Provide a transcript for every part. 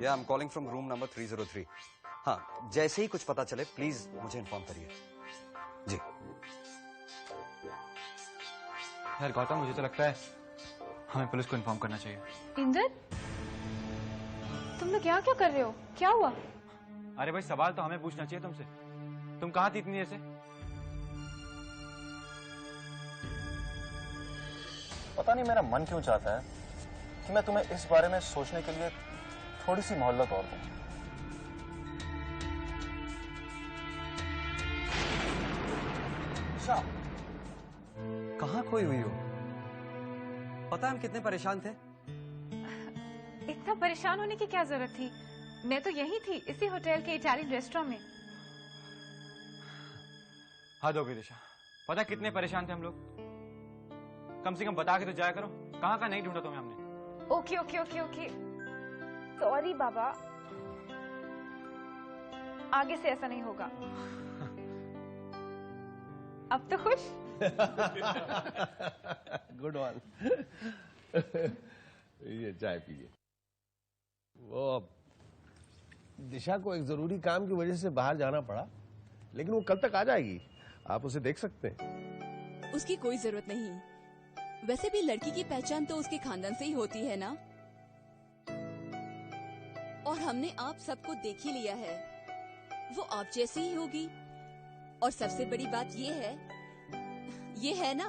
या I am calling from room number 303। हाँ, जैसे ही कुछ पता चले प्लीज मुझे इन्फॉर्म करिए। जी। यार गौतम, मुझे तो लगता है हमें पुलिस को इन्फॉर्म करना चाहिए। इंदर, तुम लोग क्या क्या कर रहे हो? क्या हुआ? अरे भाई, सवाल तो हमें पूछना चाहिए तुमसे। तुम कहाँ थी इतनी देर से? पता नहीं मेरा मन क्यों चाहता है कि मैं तुम्हें इस बारे में सोचने के लिए थोड़ी सी मोहलत और दूं। अच्छा, कहाँ खोई हुई हो? पता है हम कितने परेशान थे। इतना परेशान होने की क्या जरूरत थी? मैं तो यही थी, इसी होटल के इटालियन रेस्टोरेंट में। हद हो गई दिशा, पता कितने परेशान थे हम लोग। कम से कम बता के तो जाया करो, कहाँ का नहीं ढूंढा तुम्हें हमने। Okay okay okay okay, sorry बाबा, आगे से ऐसा नहीं होगा। अब तो खुश? Good one. ये चाय पीजिए। वो दिशा को एक जरूरी काम की वजह से बाहर जाना पड़ा, लेकिन वो कल तक आ जाएगी। आप उसे देख सकते हैं। उसकी कोई जरूरत नहीं। वैसे भी लड़की की पहचान तो उसके खानदान से ही होती है ना। और हमने आप सबको देख ही लिया है, वो आप जैसी ही होगी। और सबसे बड़ी बात ये है ना,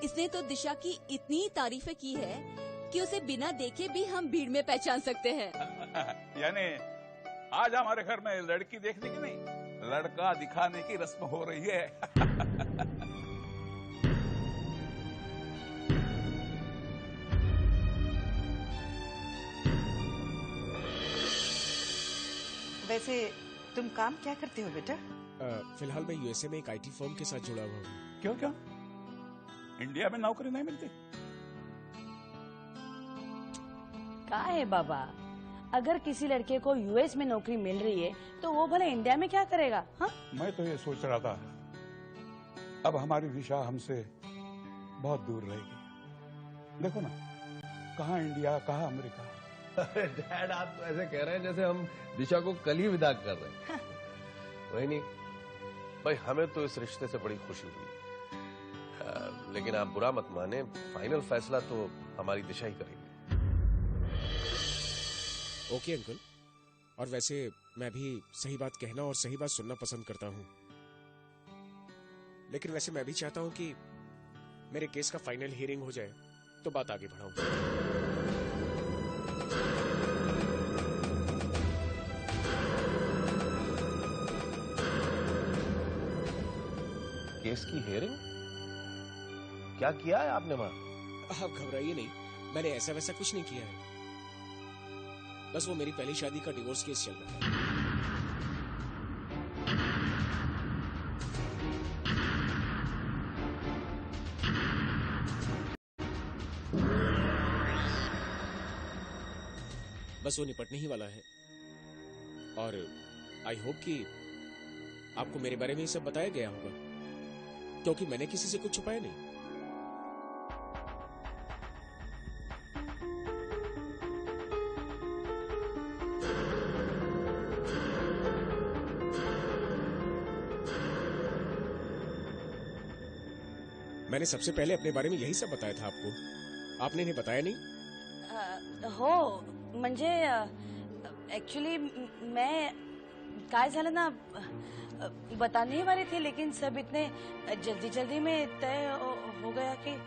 इसने तो दिशा की इतनी तारीफें की है कि उसे बिना देखे भी हम भीड़ में पहचान सकते हैं। यानी आज हमारे घर में लड़की देखने की नहीं, लड़का दिखाने की रस्म हो रही है। वैसे तुम काम क्या करते हो बेटा? फिलहाल मैं यूएसए में एक आईटी फर्म के साथ जुड़ा हुआ हूँ। क्यों क्यों? इंडिया में नौकरी नहीं मिलती? का है बाबा, अगर किसी लड़के को यूएस में नौकरी मिल रही है तो वो भले इंडिया में क्या करेगा? हाँ, मैं तो ये सोच रहा था, अब हमारी दिशा हमसे बहुत दूर रहेगी। देखो ना, कहाँ इंडिया, कहाँ अमेरिका। डैड, आप तो ऐसे कह रहे हैं जैसे हम दिशा को कल ही विदा कर रहे हैं। वही नहीं भाई, हमें तो इस रिश्ते से बड़ी खुशी हुई, लेकिन आप बुरा मत माने, फाइनल फैसला तो हमारी दिशा ही करेगी। Okay uncle. और वैसे मैं भी सही बात कहना और सही बात सुनना पसंद करता हूँ, लेकिन वैसे मैं भी चाहता हूँ कि मेरे केस का फाइनल हियरिंग हो जाए तो बात आगे बढ़ाऊं। केस की हियरिंग? क्या किया है आपने वहां? आप घबराइए नहीं, मैंने ऐसा वैसा कुछ नहीं किया है। बस वो मेरी पहली शादी का डिवोर्स केस चल रहा है। बस वो निपटने ही वाला है, और आई होप कि आपको मेरे बारे में ये सब बताया गया होगा, क्योंकि मैंने किसी से कुछ छुपाया नहीं। मैंने सबसे पहले अपने बारे में यही सब बताया था आपको, आपने इन्हें बताया नहीं? हो म्हणजे एक्चुअली मैं काय झालं ना, बताने ही वाली थी, लेकिन सब इतने जल्दी जल्दी में तय हो गया कि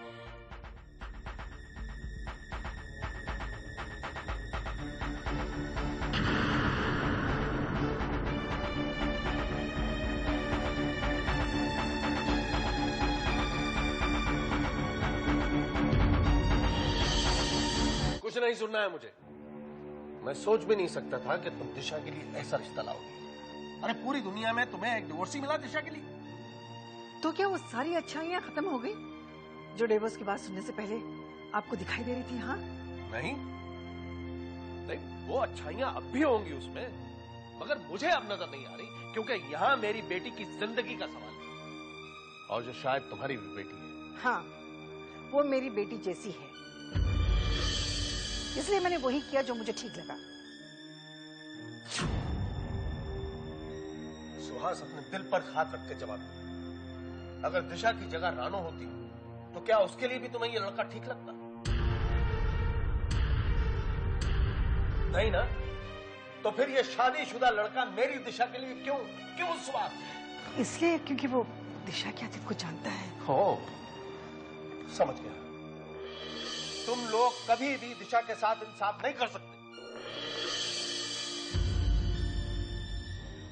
कुछ नहीं सुनना है मुझे। मैं सोच भी नहीं सकता था कि तुम दिशा के लिए ऐसा रिश्ता लाओगी। अरे पूरी दुनिया में तुम्हें एक डिवोर्स ही मिला दिशा के लिए। तो क्या वो सारी अच्छाइयां खत्म हो गई जो डिवोर्स की बात सुनने से पहले आपको दिखाई दे रही थी? हाँ, नहीं नहीं, वो अच्छाइयां अब भी होंगी उसमें, मगर मुझे अब नजर नहीं आ रही, क्योंकि यहाँ मेरी बेटी की जिंदगी का सवाल है, और जो शायद तुम्हारी भी बेटी है। हाँ, वो मेरी बेटी जैसी है। इसलिए मैंने वही किया जो मुझे ठीक लगा। सुहास अपने दिल पर हाथ रख के जवाब दो। अगर दिशा की जगह रानो होती तो क्या उसके लिए भी तुम्हें ये लड़का ठीक लगता? नहीं ना? तो फिर ये शादीशुदा लड़का मेरी दिशा के लिए क्यों सुहास? इसलिए क्योंकि वो दिशा के आतिफ को जानता है। हो, समझ गया। तुम लोग कभी भी दिशा के साथ इंसाफ नहीं कर सकते।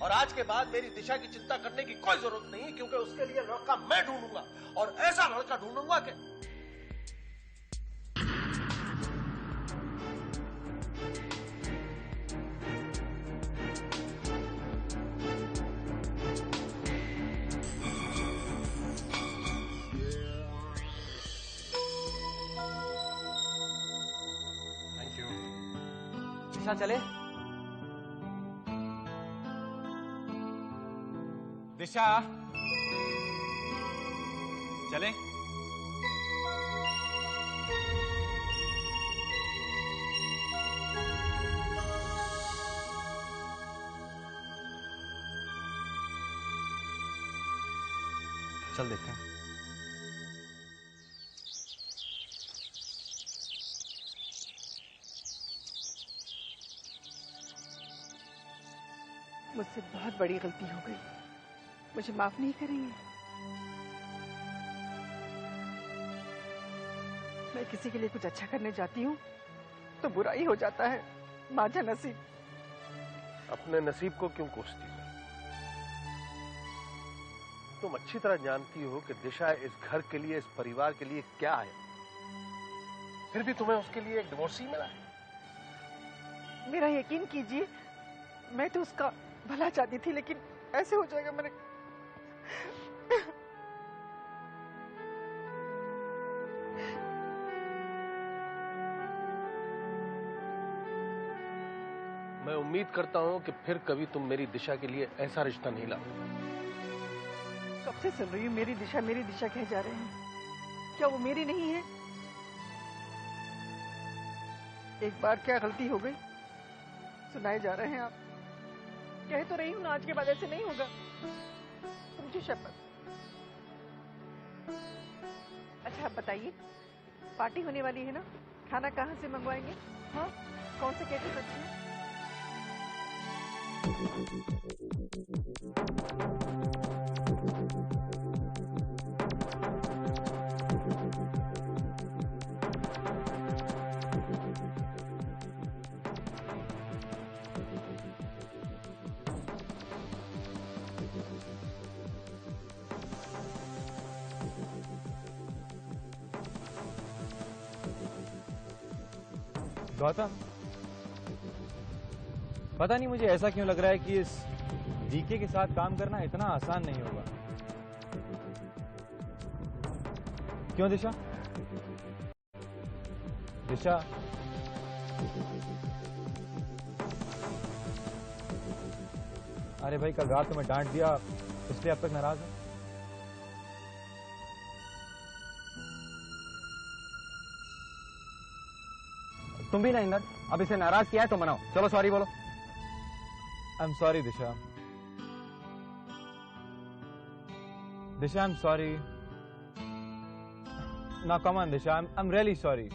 और आज के बाद मेरी दिशा की चिंता करने की कोई जरूरत नहीं, क्योंकि उसके लिए लड़का मैं ढूंढूंगा, और ऐसा लड़का ढूंढूंगा कि दिशा चले। दिशा चले। चल देखते हैं। मुझसे बहुत बड़ी गलती हो गई, मुझे माफ नहीं करेंगे? मैं किसी के लिए कुछ अच्छा करने जाती हूँ तो बुरा ही हो जाता है। माझा नसीब। अपने नसीब को क्यों कोसती हो? तुम अच्छी तरह जानती हो कि दिशा इस घर के लिए, इस परिवार के लिए क्या है। फिर भी तुम्हें उसके लिए एक डिवोर्स ही मिला है। मेरा यकीन कीजिए, मैं तो उसका भला चाहती थी, लेकिन ऐसे हो जाएगा। मैंने मैं उम्मीद करता हूं कि फिर कभी तुम मेरी दिशा के लिए ऐसा रिश्ता नहीं लाओ। कब से सुन रही हूँ मेरी दिशा कह जा रहे हैं। क्या वो मेरी नहीं है? एक बार क्या गलती हो गई सुनाए जा रहे हैं आप। कह तो रही हूँ ना, आज के बाद ऐसे नहीं होगा। मुझे शपथ। अच्छा आप बताइए, पार्टी होने वाली है ना, खाना कहाँ से मंगवाएंगे? हाँ, कौन से कैफे में? अच्छे हैं? गौतम, पता नहीं मुझे ऐसा क्यों लग रहा है कि इस डीके के साथ काम करना इतना आसान नहीं होगा। क्यों दिशा? दिशा, अरे भाई कल रात तुम्हें डांट दिया इसलिए अब तक नाराज है? तुम भी ना इंदर, अब इसे नाराज किया है तो मनाओ। चलो सॉरी बोलो। I am sorry Disha. Disha I am sorry. ना come on Disha, I am really sorry.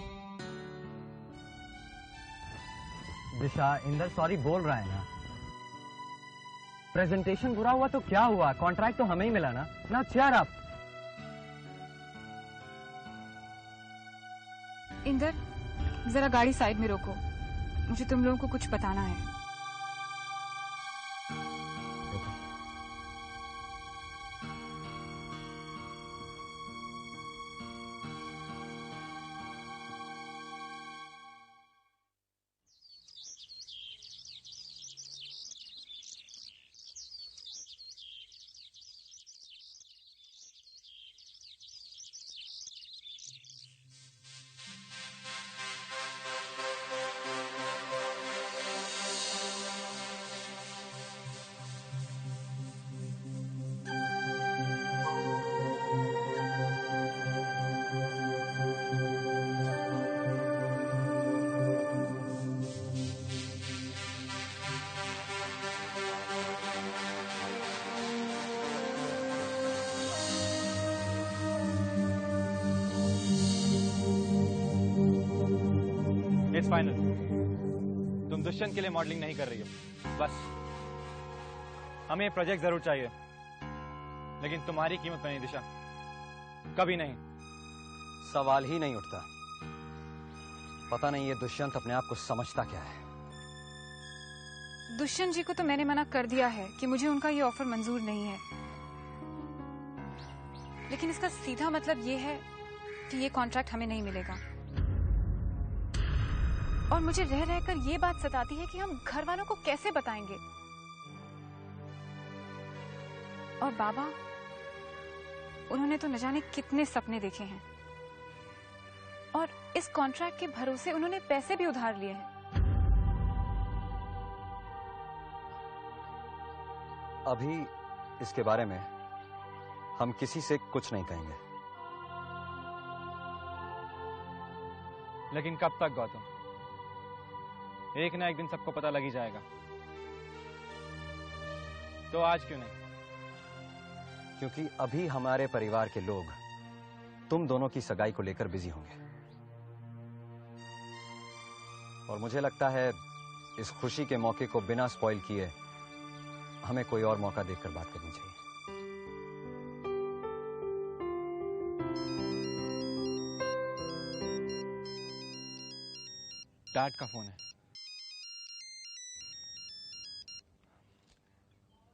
Disha, Inder sorry बोल रहा है ना। प्रेजेंटेशन बुरा हुआ तो क्या हुआ, कॉन्ट्रैक्ट तो हमें ही मिला ना। ना चेयर अप। इंदर, जरा गाड़ी साइड में रोको, मुझे तुम लोगों को कुछ बताना है। It's final. तुम दुष्यंत के लिए मॉडलिंग नहीं कर रही हो, बस। हमें प्रोजेक्ट जरूर चाहिए, लेकिन तुम्हारी कीमत पर नहीं दिशा, कभी नहीं। सवाल ही नहीं उठता। पता नहीं ये दुष्यंत अपने आप को समझता क्या है। दुष्यंत जी को तो मैंने मना कर दिया है कि मुझे उनका ये ऑफर मंजूर नहीं है, लेकिन इसका सीधा मतलब ये है कि ये कॉन्ट्रैक्ट हमें नहीं मिलेगा। और मुझे रह रहकर ये बात सताती है कि हम घर वालों को कैसे बताएंगे। और बाबा, उन्होंने तो न जाने कितने सपने देखे हैं, और इस कॉन्ट्रैक्ट के भरोसे उन्होंने पैसे भी उधार लिए हैं। अभी इसके बारे में हम किसी से कुछ नहीं कहेंगे। लेकिन कब तक गौतम? एक ना एक दिन सबको पता लग ही जाएगा। तो आज क्यों नहीं? क्योंकि अभी हमारे परिवार के लोग तुम दोनों की सगाई को लेकर बिजी होंगे, और मुझे लगता है इस खुशी के मौके को बिना स्पॉइल किए हमें कोई और मौका देखकर बात करनी चाहिए। डैड का फोन है।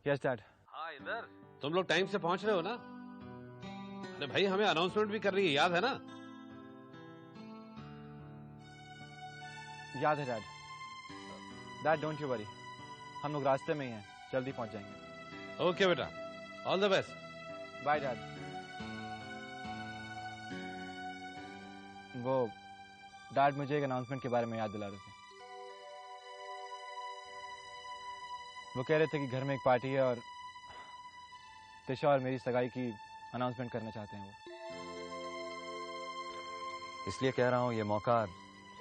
Yes dad. हाँ, इधर तुम लोग टाइम से पहुंच रहे हो ना? अरे भाई, हमें अनाउंसमेंट भी कर रही है, याद है ना? याद है dad. Dad don't you worry, हम लोग रास्ते में ही हैं, जल्दी पहुंच जाएंगे। ओके बेटा, all the best. Bye dad. वो डैड मुझे एक अनाउंसमेंट के बारे में याद दिला रहे थे। वो कह रहे थे कि घर में एक पार्टी है और तिशा और मेरी सगाई की अनाउंसमेंट करना चाहते हैं वो। इसलिए कह रहा हूं, ये मौका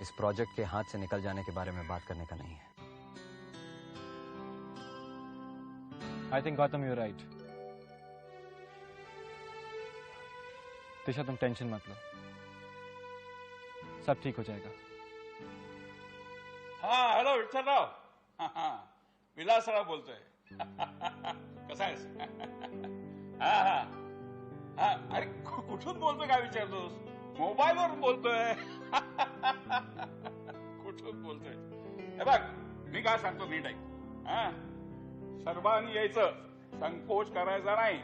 इस प्रोजेक्ट के हाथ से निकल जाने के बारे में बात करने का नहीं है। I think Gautam you right. Tisha तुम टेंशन मत लो, सब ठीक हो जाएगा। हाँ, हॅलो विठ्ठलराव. विलासराव बोलतोय. कसा आहेस? हा हा हा. अरे कुठून बोलतोय काय विचारतोस? मोबाईलवरून बोलतोय. कुठून बोलतोय? हे बघ, मी काय सांगतो नीट ऐक. हा, सर्वांनी यायचं, संकोच करायचा नाही.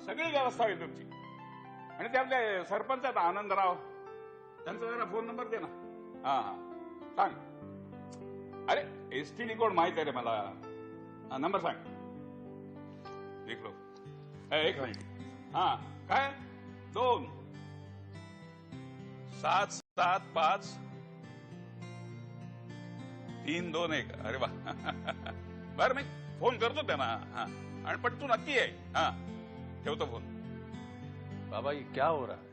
सगळी व्यवस्था होईल तुमची. आणि त्यातले सरपंच आहेत आनंदराव, त्यांचा जरा फोन नंबर दे ना. हा हा, सांग. अरे एसटीडी कोड माहित आहे रे मला. नंबर सांग. लिख लो. एक मिनिट. हा, काय? 2 7 7 5 3 2 1. अरे वा. बरं, मी फोन करतो त्यांना. हा, आणि पण तू नक्की आहे. हा, ठेवतो फोन. बाबा, ये क्या हो रहा है?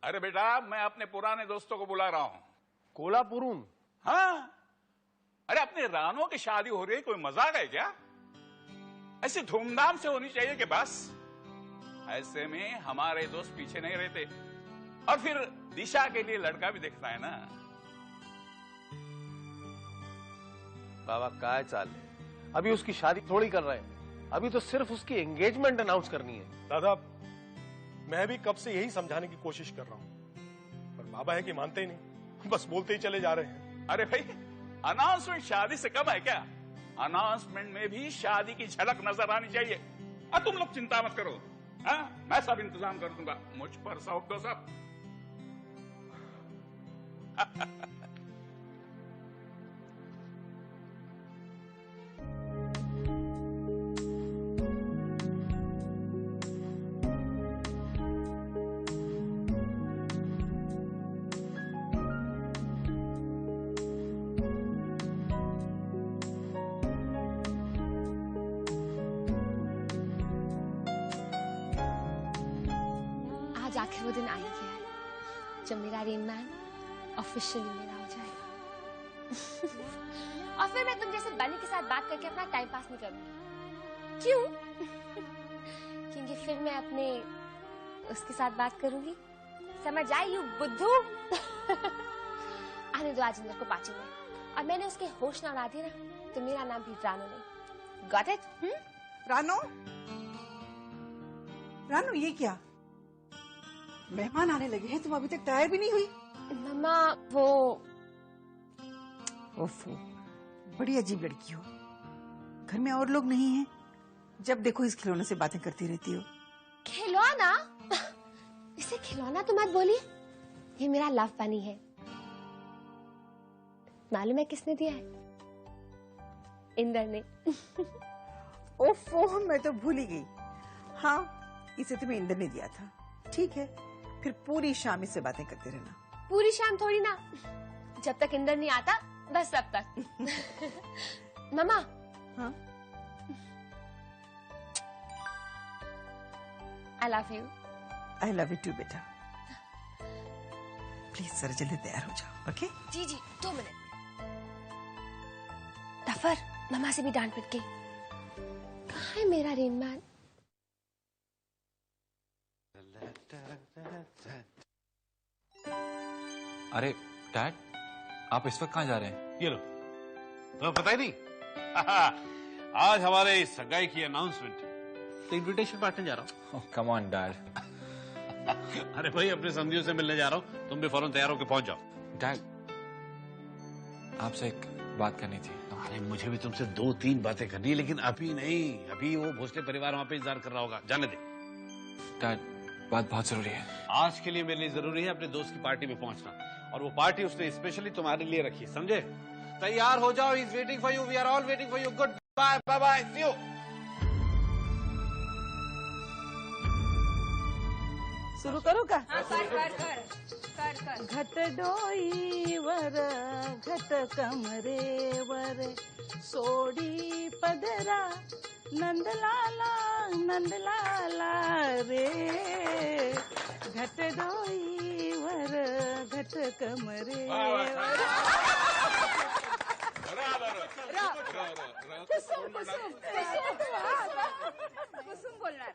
अरे बेटा, मैं अपने पुराने दोस्तों को बुला रहा हूं. कोलापुरम? हाँ, अरे अपने रानों की शादी हो रही है, कोई मजाक है क्या? ऐसी धूमधाम से होनी चाहिए कि बस. ऐसे में हमारे दोस्त पीछे नहीं रहते, और फिर दिशा के लिए लड़का भी देखता है ना. बाबा, काय चाललंय? अभी उसकी शादी थोड़ी कर रहे हैं, अभी तो सिर्फ उसकी एंगेजमेंट अनाउंस करनी है. दादा, मैं भी कब से यही समझाने की कोशिश कर रहा हूं, पर बाबा है कि मानते ही नहीं, बस बोलते ही चले जा रहे हैं. अरे भाई, अनाउंसमेंट शादी से कम है क्या? अनाउंसमेंट में भी शादी की झलक नजर आनी चाहिए. तुम लोग चिंता मत करो. हाँ, मैं सब इंतजाम कर दूंगा. मुझ पर सौंप दो सब. आखिर वो दिन आ ही गया है जब मेरा रेन मैन ऑफिशियली मेरा हो जाएगा. और फिर मैं तुम जैसे बनी के साथ बात करके अपना टाइम पास नहीं करूंगी. क्यों? क्योंकि फिर मैं अपने उसके साथ बात करूंगी. समझ आई, यू बुद्धू? आने दो आज इंदर को पार्टी में। और मैंने उसके होश ना उड़ा दिए ना तो मेरा नाम भी रानो नहीं। Got it? रानो, रानो ये क्या? मेहमान आने लगे हैं, तुम अभी तक तैयार भी नहीं हुई? मम्मा वो ओफो, बड़ी अजीब लड़की हो। घर में और लोग नहीं हैं, जब देखो इस खिलौने से बातें करती रहती हो। खिलौना? इसे खिलौना तो मत बोलिए, ये मेरा लव बनी है। मालूम है किसने दिया है? इंदर ने। ओफो, मैं तो भूल ही गई। हाँ, इसे तुम्हें इंदर ने दिया था। ठीक है, फिर पूरी शाम इससे बातें करते रहना। पूरी शाम थोड़ी ना, जब तक इंदर नहीं आता बस तब तक। मामा। हाँ? I love you. I love you too, बेटा। प्लीज जरा जल्दी तैयार हो जाओ, ओके? जी जी, 2 मिनट। टफर, मामा से भी डांट पिट गई। कहाँ है मेरा रेनमैन? अरे डैड, आप इस वक्त कहाँ जा रहे हैं? ये लो, तुम्हें पता ही नहीं? आज हमारे सगाई की अनाउंसमेंट है, तो इनविटेशन बांटने जा रहा हूँ। Come on dad. अरे भाई, अपने समझियों से मिलने जा रहा हूँ, तुम भी फौरन तैयार होकर पहुंच जाओ। डैड, आपसे एक बात करनी थी। अरे मुझे भी तुमसे 2-3 बातें करनी है, लेकिन अभी नहीं। अभी वो भोसले परिवार वहां पे इंतजार कर रहा होगा, जाने दे। डैड, बात बहुत जरूरी है। आज के लिए मेरे लिए जरूरी है अपने दोस्त की पार्टी में पहुंचना, और वो पार्टी उसने स्पेशली तुम्हारे लिए रखी है, समझे? तैयार हो जाओ, is waiting for you, we are all waiting for you. Good bye, bye bye, see you. शुरू करो का? कर। घट डोई वर घट कमरे वर सोडी पदरा नंदलाला रे। घट डोई वर घट कमरे वर। कुसुम बोलणार।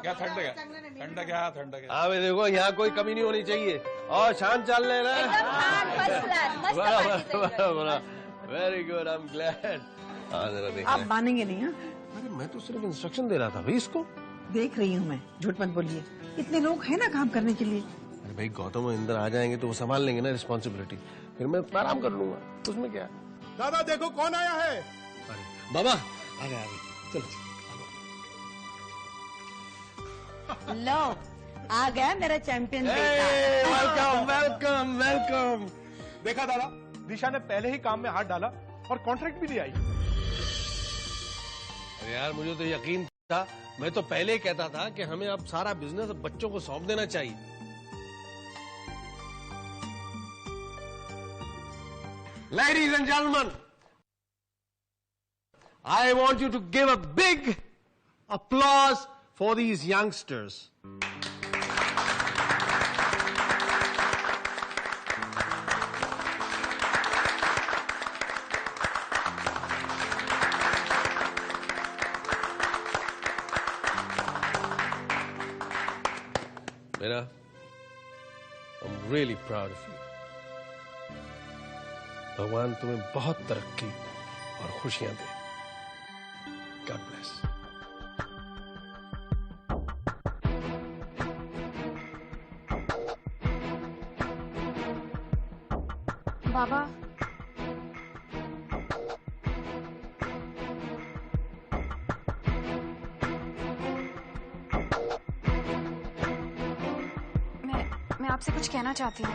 क्या ठंड है? ठंड क्या? ठंड क्या? हाँ, देखो यहाँ कोई कमी नहीं होनी चाहिए, और शांत चल रहे ना। Very good, I am glad. आप मानेंगे नहीं? हाँ, अरे मैं तो सिर्फ इंस्ट्रक्शन दे रहा था भाई इसको। देख रही हूँ मैं, झूठ मत बोलिए। इतने लोग हैं ना काम करने के लिए। अरे भाई, गौतम और इंदर आ जाएंगे तो वो संभाल लेंगे ना रिस्पॉन्सिबिलिटी, फिर मैं आराम कर लूंगा, उसमें क्या। दादा देखो कौन आया है। अरे बाबा, आ गए चलो। लो, आ गया मेरा चैंपियन। Welcome welcome welcome. देखा दादा, दिशा ने पहले ही काम में हाथ डाला और कॉन्ट्रैक्ट भी ले आई। अरे यार, मुझे तो यकीन था, मैं तो पहले ही कहता था कि हमें अब सारा बिजनेस बच्चों को सौंप देना चाहिए। Ladies and gentlemen, I want you to give a big applause for these youngsters. Mera, I'm really proud of you. भगवान तुम्हें बहुत तरक्की और खुशियां दे। God bless. बाबा, मैं आपसे कुछ कहना चाहती हूँ।